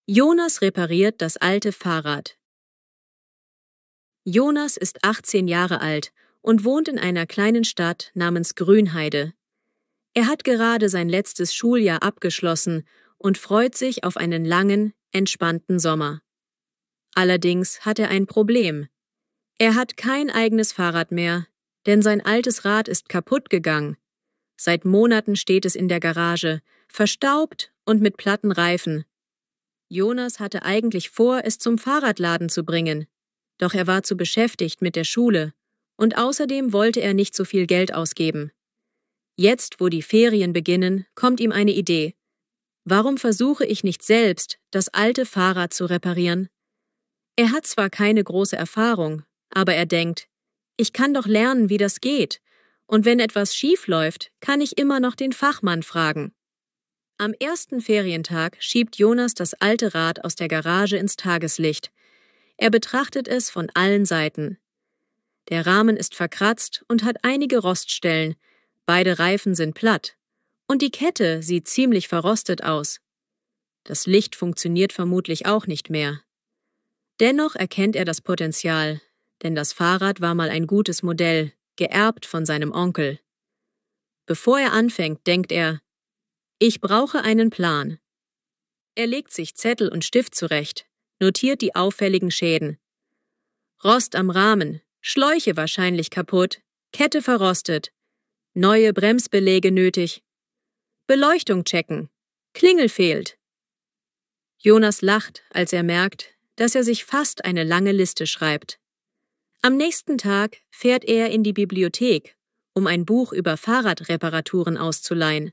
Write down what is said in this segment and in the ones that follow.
Jonas repariert das alte Fahrrad. Jonas ist 18 Jahre alt und wohnt in einer kleinen Stadt namens Grünheide. Er hat gerade sein letztes Schuljahr abgeschlossen und freut sich auf einen langen, entspannten Sommer. Allerdings hat er ein Problem. Er hat kein eigenes Fahrrad mehr, denn sein altes Rad ist kaputt gegangen. Seit Monaten steht es in der Garage, verstaubt und mit platten Reifen. Jonas hatte eigentlich vor, es zum Fahrradladen zu bringen, doch er war zu beschäftigt mit der Schule und außerdem wollte er nicht so viel Geld ausgeben. Jetzt, wo die Ferien beginnen, kommt ihm eine Idee. Warum versuche ich nicht selbst, das alte Fahrrad zu reparieren? Er hat zwar keine große Erfahrung, aber er denkt, ich kann doch lernen, wie das geht, und wenn etwas schief läuft, kann ich immer noch den Fachmann fragen. Am ersten Ferientag schiebt Jonas das alte Rad aus der Garage ins Tageslicht. Er betrachtet es von allen Seiten. Der Rahmen ist verkratzt und hat einige Roststellen, beide Reifen sind platt, und die Kette sieht ziemlich verrostet aus. Das Licht funktioniert vermutlich auch nicht mehr. Dennoch erkennt er das Potenzial, denn das Fahrrad war mal ein gutes Modell, geerbt von seinem Onkel. Bevor er anfängt, denkt er, ich brauche einen Plan. Er legt sich Zettel und Stift zurecht, notiert die auffälligen Schäden. Rost am Rahmen, Schläuche wahrscheinlich kaputt, Kette verrostet, neue Bremsbeläge nötig. Beleuchtung checken, Klingel fehlt. Jonas lacht, als er merkt, dass er sich fast eine lange Liste schreibt. Am nächsten Tag fährt er in die Bibliothek, um ein Buch über Fahrradreparaturen auszuleihen.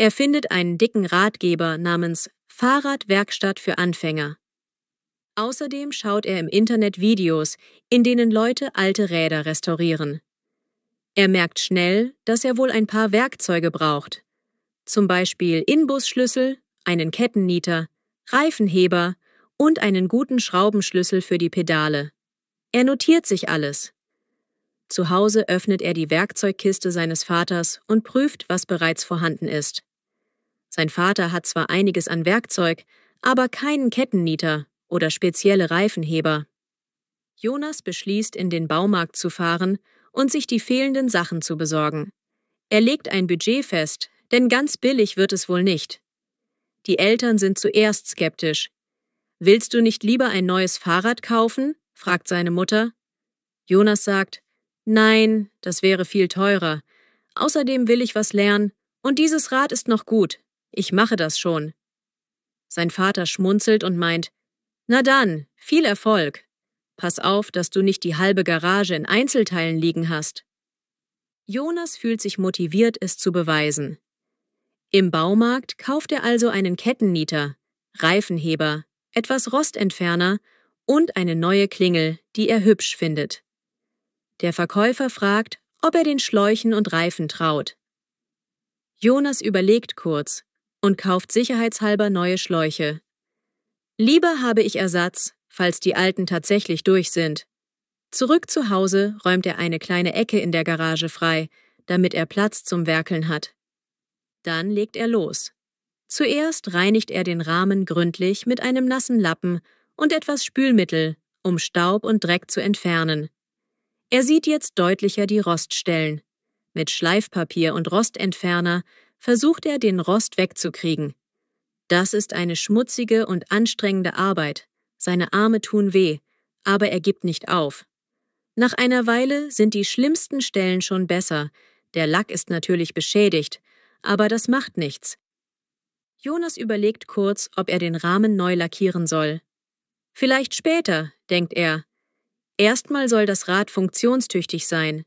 Er findet einen dicken Ratgeber namens Fahrradwerkstatt für Anfänger. Außerdem schaut er im Internet Videos, in denen Leute alte Räder restaurieren. Er merkt schnell, dass er wohl ein paar Werkzeuge braucht. Zum Beispiel Inbusschlüssel, einen Kettennieter, Reifenheber und einen guten Schraubenschlüssel für die Pedale. Er notiert sich alles. Zu Hause öffnet er die Werkzeugkiste seines Vaters und prüft, was bereits vorhanden ist. Sein Vater hat zwar einiges an Werkzeug, aber keinen Kettennieter oder spezielle Reifenheber. Jonas beschließt, in den Baumarkt zu fahren und sich die fehlenden Sachen zu besorgen. Er legt ein Budget fest, denn ganz billig wird es wohl nicht. Die Eltern sind zuerst skeptisch. »Willst du nicht lieber ein neues Fahrrad kaufen?« fragt seine Mutter. Jonas sagt, »Nein, das wäre viel teurer. Außerdem will ich was lernen und dieses Rad ist noch gut. Ich mache das schon.« Sein Vater schmunzelt und meint, »Na dann, viel Erfolg. Pass auf, dass du nicht die halbe Garage in Einzelteilen liegen hast.« Jonas fühlt sich motiviert, es zu beweisen. Im Baumarkt kauft er also einen Kettennieter, Reifenheber, etwas Rostentferner und eine neue Klingel, die er hübsch findet. Der Verkäufer fragt, ob er den Schläuchen und Reifen traut. Jonas überlegt kurz und kauft sicherheitshalber neue Schläuche. Lieber habe ich Ersatz, falls die alten tatsächlich durch sind. Zurück zu Hause räumt er eine kleine Ecke in der Garage frei, damit er Platz zum Werkeln hat. Dann legt er los. Zuerst reinigt er den Rahmen gründlich mit einem nassen Lappen und etwas Spülmittel, um Staub und Dreck zu entfernen. Er sieht jetzt deutlicher die Roststellen. Mit Schleifpapier und Rostentferner versucht er, den Rost wegzukriegen. Das ist eine schmutzige und anstrengende Arbeit. Seine Arme tun weh, aber er gibt nicht auf. Nach einer Weile sind die schlimmsten Stellen schon besser. Der Lack ist natürlich beschädigt, aber das macht nichts. Jonas überlegt kurz, ob er den Rahmen neu lackieren soll. Vielleicht später, denkt er. Erstmal soll das Rad funktionstüchtig sein.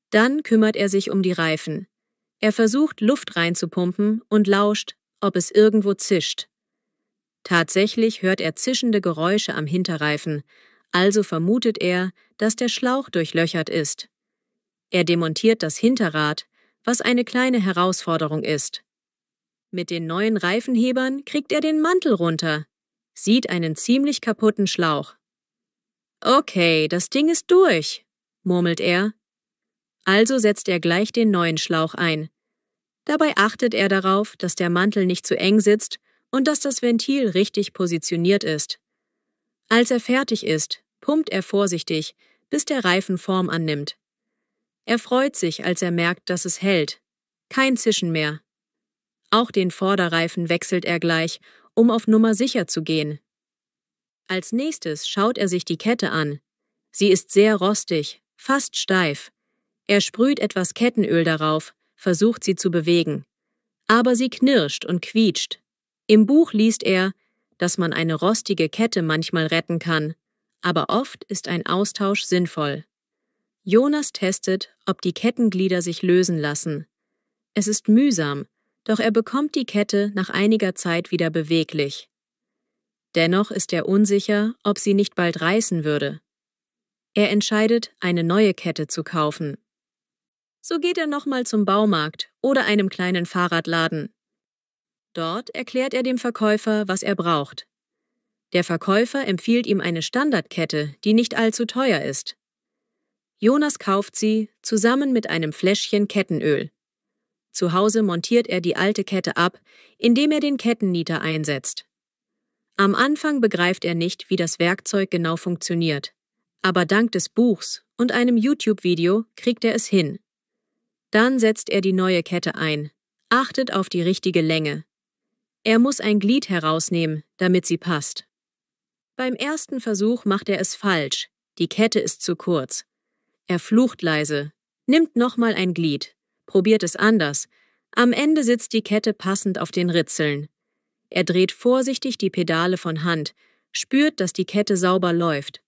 Dann kümmert er sich um die Reifen. Er versucht, Luft reinzupumpen und lauscht, ob es irgendwo zischt. Tatsächlich hört er zischende Geräusche am Hinterreifen, also vermutet er, dass der Schlauch durchlöchert ist. Er demontiert das Hinterrad, was eine kleine Herausforderung ist. Mit den neuen Reifenhebern kriegt er den Mantel runter, sieht einen ziemlich kaputten Schlauch. »Okay, das Ding ist durch«, murmelt er. Also setzt er gleich den neuen Schlauch ein. Dabei achtet er darauf, dass der Mantel nicht zu eng sitzt und dass das Ventil richtig positioniert ist. Als er fertig ist, pumpt er vorsichtig, bis der Reifen Form annimmt. Er freut sich, als er merkt, dass es hält. Kein Zischen mehr. Auch den Vorderreifen wechselt er gleich, um auf Nummer sicher zu gehen. Als nächstes schaut er sich die Kette an. Sie ist sehr rostig, fast steif. Er sprüht etwas Kettenöl darauf, versucht sie zu bewegen. Aber sie knirscht und quietscht. Im Buch liest er, dass man eine rostige Kette manchmal retten kann, aber oft ist ein Austausch sinnvoll. Jonas testet, ob die Kettenglieder sich lösen lassen. Es ist mühsam, doch er bekommt die Kette nach einiger Zeit wieder beweglich. Dennoch ist er unsicher, ob sie nicht bald reißen würde. Er entscheidet, eine neue Kette zu kaufen. So geht er nochmal zum Baumarkt oder einem kleinen Fahrradladen. Dort erklärt er dem Verkäufer, was er braucht. Der Verkäufer empfiehlt ihm eine Standardkette, die nicht allzu teuer ist. Jonas kauft sie, zusammen mit einem Fläschchen Kettenöl. Zu Hause montiert er die alte Kette ab, indem er den Kettennieter einsetzt. Am Anfang begreift er nicht, wie das Werkzeug genau funktioniert. Aber dank des Buchs und einem YouTube-Video kriegt er es hin. Dann setzt er die neue Kette ein, achtet auf die richtige Länge. Er muss ein Glied herausnehmen, damit sie passt. Beim ersten Versuch macht er es falsch, die Kette ist zu kurz. Er flucht leise, nimmt nochmal ein Glied, probiert es anders. Am Ende sitzt die Kette passend auf den Ritzeln. Er dreht vorsichtig die Pedale von Hand, spürt, dass die Kette sauber läuft.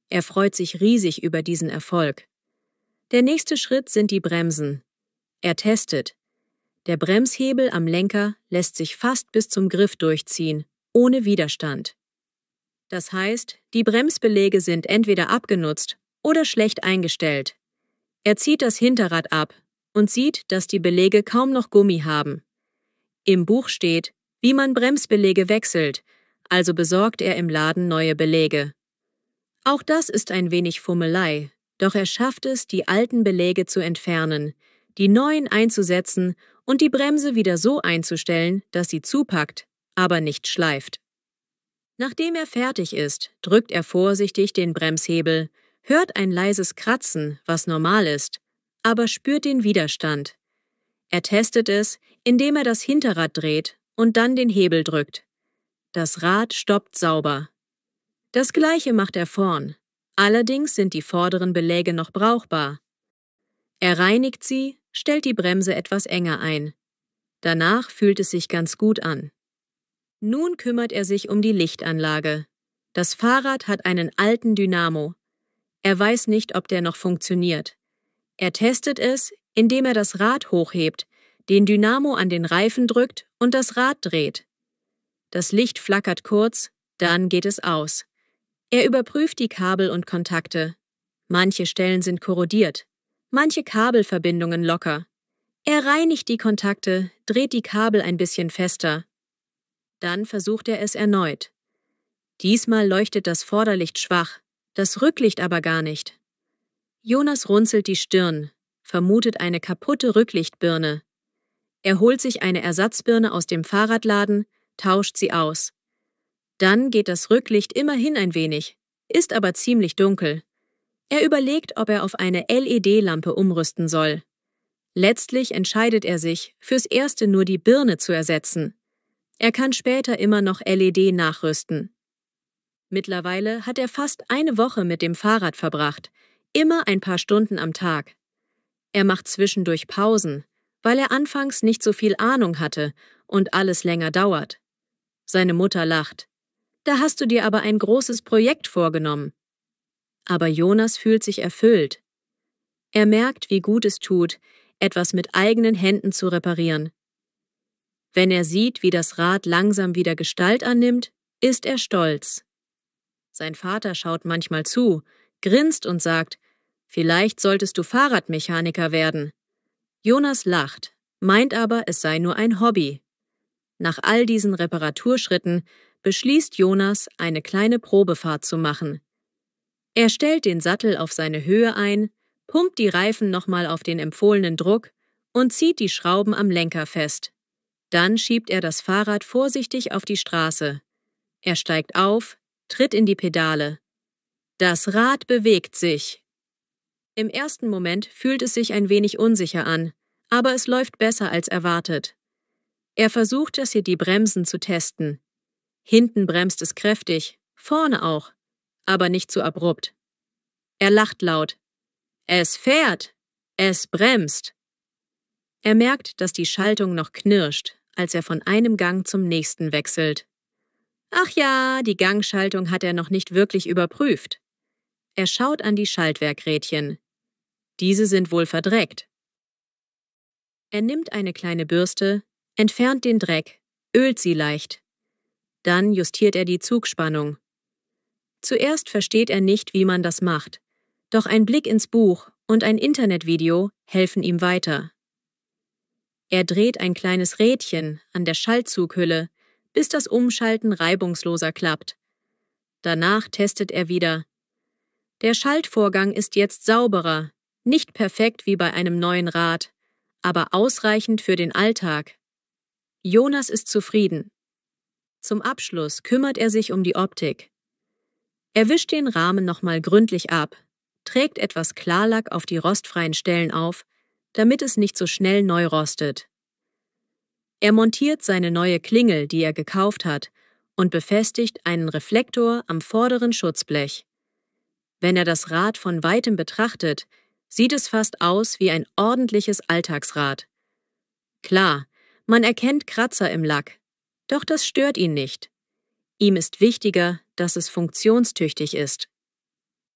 Er freut sich riesig über diesen Erfolg. Der nächste Schritt sind die Bremsen. Er testet. Der Bremshebel am Lenker lässt sich fast bis zum Griff durchziehen, ohne Widerstand. Das heißt, die Bremsbeläge sind entweder abgenutzt oder schlecht eingestellt. Er zieht das Hinterrad ab und sieht, dass die Beläge kaum noch Gummi haben. Im Buch steht, wie man Bremsbeläge wechselt, also besorgt er im Laden neue Beläge. Auch das ist ein wenig Fummelei, doch er schafft es, die alten Beläge zu entfernen, die neuen einzusetzen und die Bremse wieder so einzustellen, dass sie zupackt, aber nicht schleift. Nachdem er fertig ist, drückt er vorsichtig den Bremshebel, hört ein leises Kratzen, was normal ist, aber spürt den Widerstand. Er testet es, indem er das Hinterrad dreht und dann den Hebel drückt. Das Rad stoppt sauber. Das Gleiche macht er vorn. Allerdings sind die vorderen Beläge noch brauchbar. Er reinigt sie, stellt die Bremse etwas enger ein. Danach fühlt es sich ganz gut an. Nun kümmert er sich um die Lichtanlage. Das Fahrrad hat einen alten Dynamo. Er weiß nicht, ob der noch funktioniert. Er testet es, indem er das Rad hochhebt, den Dynamo an den Reifen drückt und das Rad dreht. Das Licht flackert kurz, dann geht es aus. Er überprüft die Kabel und Kontakte. Manche Stellen sind korrodiert, manche Kabelverbindungen locker. Er reinigt die Kontakte, dreht die Kabel ein bisschen fester. Dann versucht er es erneut. Diesmal leuchtet das Vorderlicht schwach, das Rücklicht aber gar nicht. Jonas runzelt die Stirn, vermutet eine kaputte Rücklichtbirne. Er holt sich eine Ersatzbirne aus dem Fahrradladen, tauscht sie aus. Dann geht das Rücklicht immerhin ein wenig, ist aber ziemlich dunkel. Er überlegt, ob er auf eine LED-Lampe umrüsten soll. Letztlich entscheidet er sich, fürs Erste nur die Birne zu ersetzen. Er kann später immer noch LED nachrüsten. Mittlerweile hat er fast eine Woche mit dem Fahrrad verbracht, immer ein paar Stunden am Tag. Er macht zwischendurch Pausen, weil er anfangs nicht so viel Ahnung hatte und alles länger dauert. Seine Mutter lacht. Da hast du dir aber ein großes Projekt vorgenommen. Aber Jonas fühlt sich erfüllt. Er merkt, wie gut es tut, etwas mit eigenen Händen zu reparieren. Wenn er sieht, wie das Rad langsam wieder Gestalt annimmt, ist er stolz. Sein Vater schaut manchmal zu, grinst und sagt, vielleicht solltest du Fahrradmechaniker werden. Jonas lacht, meint aber, es sei nur ein Hobby. Nach all diesen Reparaturschritten beschließt Jonas, eine kleine Probefahrt zu machen. Er stellt den Sattel auf seine Höhe ein, pumpt die Reifen nochmal auf den empfohlenen Druck und zieht die Schrauben am Lenker fest. Dann schiebt er das Fahrrad vorsichtig auf die Straße. Er steigt auf, tritt in die Pedale. Das Rad bewegt sich. Im ersten Moment fühlt es sich ein wenig unsicher an, aber es läuft besser als erwartet. Er versucht es hier, die Bremsen zu testen. Hinten bremst es kräftig, vorne auch, aber nicht zu abrupt. Er lacht laut. Es fährt! Es bremst! Er merkt, dass die Schaltung noch knirscht, als er von einem Gang zum nächsten wechselt. Ach ja, die Gangschaltung hat er noch nicht wirklich überprüft. Er schaut an die Schaltwerkrädchen. Diese sind wohl verdreckt. Er nimmt eine kleine Bürste, entfernt den Dreck, ölt sie leicht. Dann justiert er die Zugspannung. Zuerst versteht er nicht, wie man das macht, doch ein Blick ins Buch und ein Internetvideo helfen ihm weiter. Er dreht ein kleines Rädchen an der Schaltzughülle, bis das Umschalten reibungsloser klappt. Danach testet er wieder. Der Schaltvorgang ist jetzt sauberer, nicht perfekt wie bei einem neuen Rad, aber ausreichend für den Alltag. Jonas ist zufrieden. Zum Abschluss kümmert er sich um die Optik. Er wischt den Rahmen nochmal gründlich ab, trägt etwas Klarlack auf die rostfreien Stellen auf, damit es nicht so schnell neu rostet. Er montiert seine neue Klingel, die er gekauft hat, und befestigt einen Reflektor am vorderen Schutzblech. Wenn er das Rad von weitem betrachtet, sieht es fast aus wie ein ordentliches Alltagsrad. Klar, man erkennt Kratzer im Lack, doch das stört ihn nicht. Ihm ist wichtiger, dass es funktionstüchtig ist.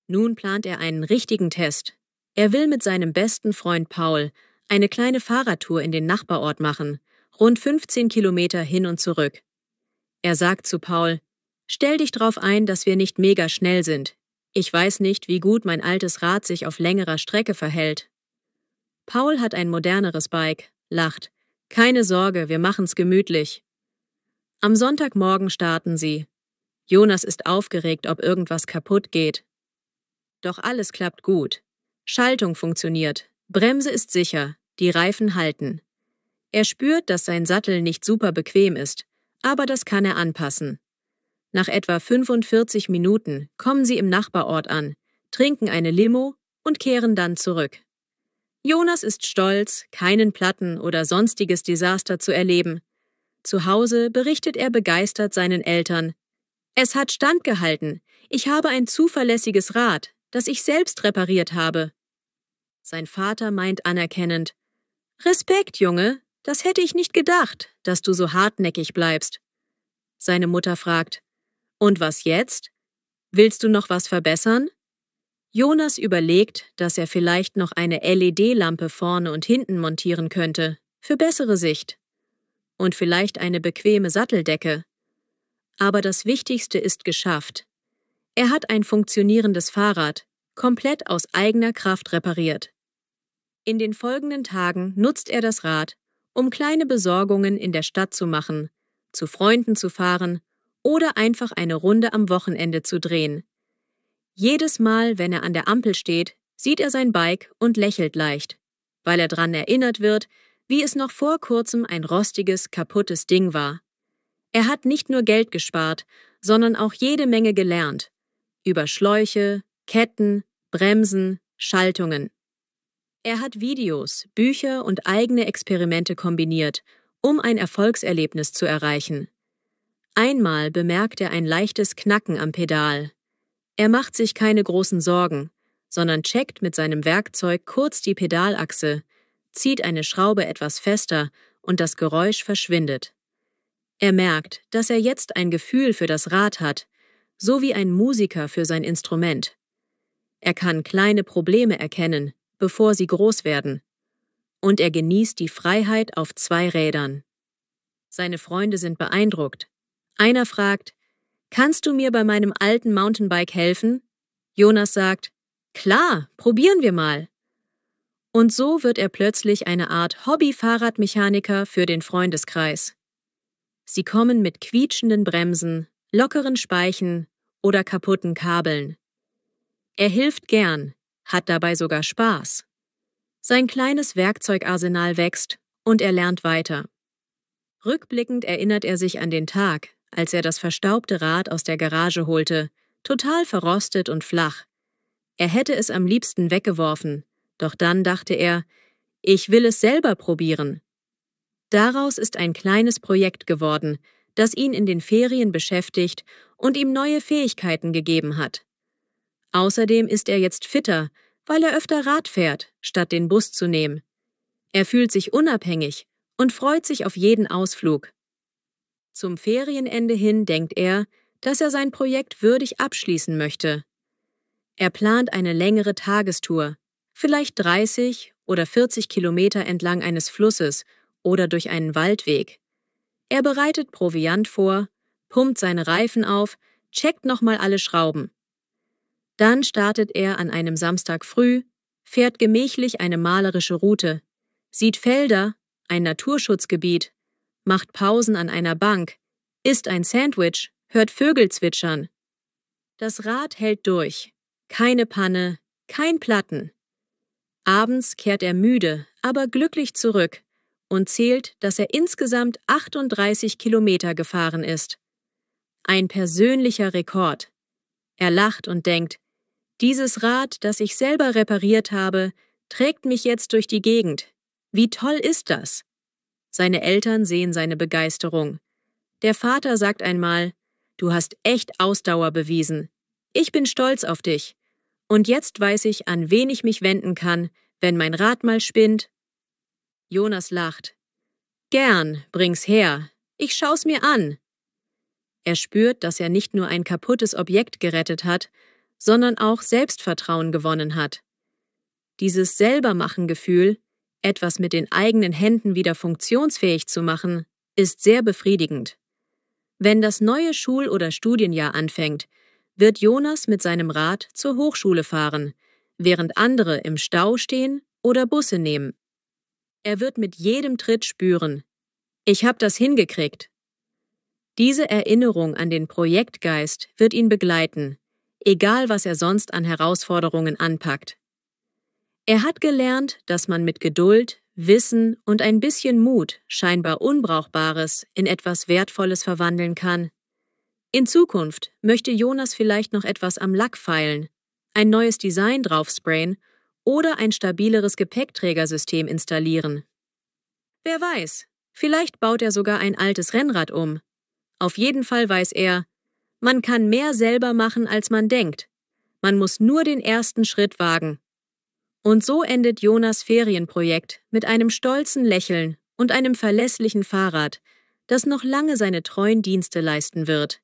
Nun plant er einen richtigen Test. Er will mit seinem besten Freund Paul eine kleine Fahrradtour in den Nachbarort machen, rund 15 Kilometer hin und zurück. Er sagt zu Paul: Stell dich drauf ein, dass wir nicht mega schnell sind. Ich weiß nicht, wie gut mein altes Rad sich auf längerer Strecke verhält. Paul hat ein moderneres Bike, lacht. Keine Sorge, wir machen's gemütlich. Am Sonntagmorgen starten sie. Jonas ist aufgeregt, ob irgendwas kaputt geht. Doch alles klappt gut. Schaltung funktioniert, Bremse ist sicher, die Reifen halten. Er spürt, dass sein Sattel nicht super bequem ist, aber das kann er anpassen. Nach etwa 45 Minuten kommen sie im Nachbarort an, trinken eine Limo und kehren dann zurück. Jonas ist stolz, keinen Platten oder sonstiges Desaster zu erleben. Zu Hause berichtet er begeistert seinen Eltern: Es hat standgehalten, ich habe ein zuverlässiges Rad, das ich selbst repariert habe. Sein Vater meint anerkennend: Respekt, Junge, das hätte ich nicht gedacht, dass du so hartnäckig bleibst. Seine Mutter fragt: Und was jetzt? Willst du noch was verbessern? Jonas überlegt, dass er vielleicht noch eine LED-Lampe vorne und hinten montieren könnte, für bessere Sicht. Und vielleicht eine bequeme Satteldecke. Aber das Wichtigste ist geschafft. Er hat ein funktionierendes Fahrrad, komplett aus eigener Kraft repariert. In den folgenden Tagen nutzt er das Rad, um kleine Besorgungen in der Stadt zu machen, zu Freunden zu fahren oder einfach eine Runde am Wochenende zu drehen. Jedes Mal, wenn er an der Ampel steht, sieht er sein Bike und lächelt leicht, weil er daran erinnert wird, wie es noch vor kurzem ein rostiges, kaputtes Ding war. Er hat nicht nur Geld gespart, sondern auch jede Menge gelernt. Über Schläuche, Ketten, Bremsen, Schaltungen. Er hat Videos, Bücher und eigene Experimente kombiniert, um ein Erfolgserlebnis zu erreichen. Einmal bemerkt er ein leichtes Knacken am Pedal. Er macht sich keine großen Sorgen, sondern checkt mit seinem Werkzeug kurz die Pedalachse, zieht eine Schraube etwas fester und das Geräusch verschwindet. Er merkt, dass er jetzt ein Gefühl für das Rad hat, so wie ein Musiker für sein Instrument. Er kann kleine Probleme erkennen, bevor sie groß werden. Und er genießt die Freiheit auf 2 Rädern. Seine Freunde sind beeindruckt. Einer fragt: Kannst du mir bei meinem alten Mountainbike helfen? Jonas sagt: Klar, probieren wir mal. Und so wird er plötzlich eine Art Hobby-Fahrradmechaniker für den Freundeskreis. Sie kommen mit quietschenden Bremsen, lockeren Speichen oder kaputten Kabeln. Er hilft gern, hat dabei sogar Spaß. Sein kleines Werkzeugarsenal wächst und er lernt weiter. Rückblickend erinnert er sich an den Tag, als er das verstaubte Rad aus der Garage holte, total verrostet und flach. Er hätte es am liebsten weggeworfen, doch dann dachte er, ich will es selber probieren. Daraus ist ein kleines Projekt geworden, das ihn in den Ferien beschäftigt und ihm neue Fähigkeiten gegeben hat. Außerdem ist er jetzt fitter, weil er öfter Rad fährt, statt den Bus zu nehmen. Er fühlt sich unabhängig und freut sich auf jeden Ausflug. Zum Ferienende hin denkt er, dass er sein Projekt würdig abschließen möchte. Er plant eine längere Tagestour, vielleicht 30 oder 40 Kilometer entlang eines Flusses oder durch einen Waldweg. Er bereitet Proviant vor, pumpt seine Reifen auf, checkt nochmal alle Schrauben. Dann startet er an einem Samstag früh, fährt gemächlich eine malerische Route, sieht Felder, ein Naturschutzgebiet, macht Pausen an einer Bank, isst ein Sandwich, hört Vögel zwitschern. Das Rad hält durch. Keine Panne, kein Platten. Abends kehrt er müde, aber glücklich zurück und zählt, dass er insgesamt 38 Kilometer gefahren ist. Ein persönlicher Rekord. Er lacht und denkt, dieses Rad, das ich selber repariert habe, trägt mich jetzt durch die Gegend. Wie toll ist das? Seine Eltern sehen seine Begeisterung. Der Vater sagt einmal, du hast echt Ausdauer bewiesen. Ich bin stolz auf dich. Und jetzt weiß ich, an wen ich mich wenden kann, wenn mein Rad mal spinnt. Jonas lacht. Gern, bring's her. Ich schau's mir an. Er spürt, dass er nicht nur ein kaputtes Objekt gerettet hat, sondern auch Selbstvertrauen gewonnen hat. Dieses Selbermachen-Gefühl, etwas mit den eigenen Händen wieder funktionsfähig zu machen, ist sehr befriedigend. Wenn das neue Schul- oder Studienjahr anfängt, wird Jonas mit seinem Rad zur Hochschule fahren, während andere im Stau stehen oder Busse nehmen. Er wird mit jedem Tritt spüren, ich hab das hingekriegt. Diese Erinnerung an den Projektgeist wird ihn begleiten, egal was er sonst an Herausforderungen anpackt. Er hat gelernt, dass man mit Geduld, Wissen und ein bisschen Mut scheinbar Unbrauchbares in etwas Wertvolles verwandeln kann. In Zukunft möchte Jonas vielleicht noch etwas am Lack feilen, ein neues Design draufsprayen oder ein stabileres Gepäckträgersystem installieren. Wer weiß, vielleicht baut er sogar ein altes Rennrad um. Auf jeden Fall weiß er, man kann mehr selber machen, als man denkt. Man muss nur den ersten Schritt wagen. Und so endet Jonas' Ferienprojekt mit einem stolzen Lächeln und einem verlässlichen Fahrrad, das noch lange seine treuen Dienste leisten wird.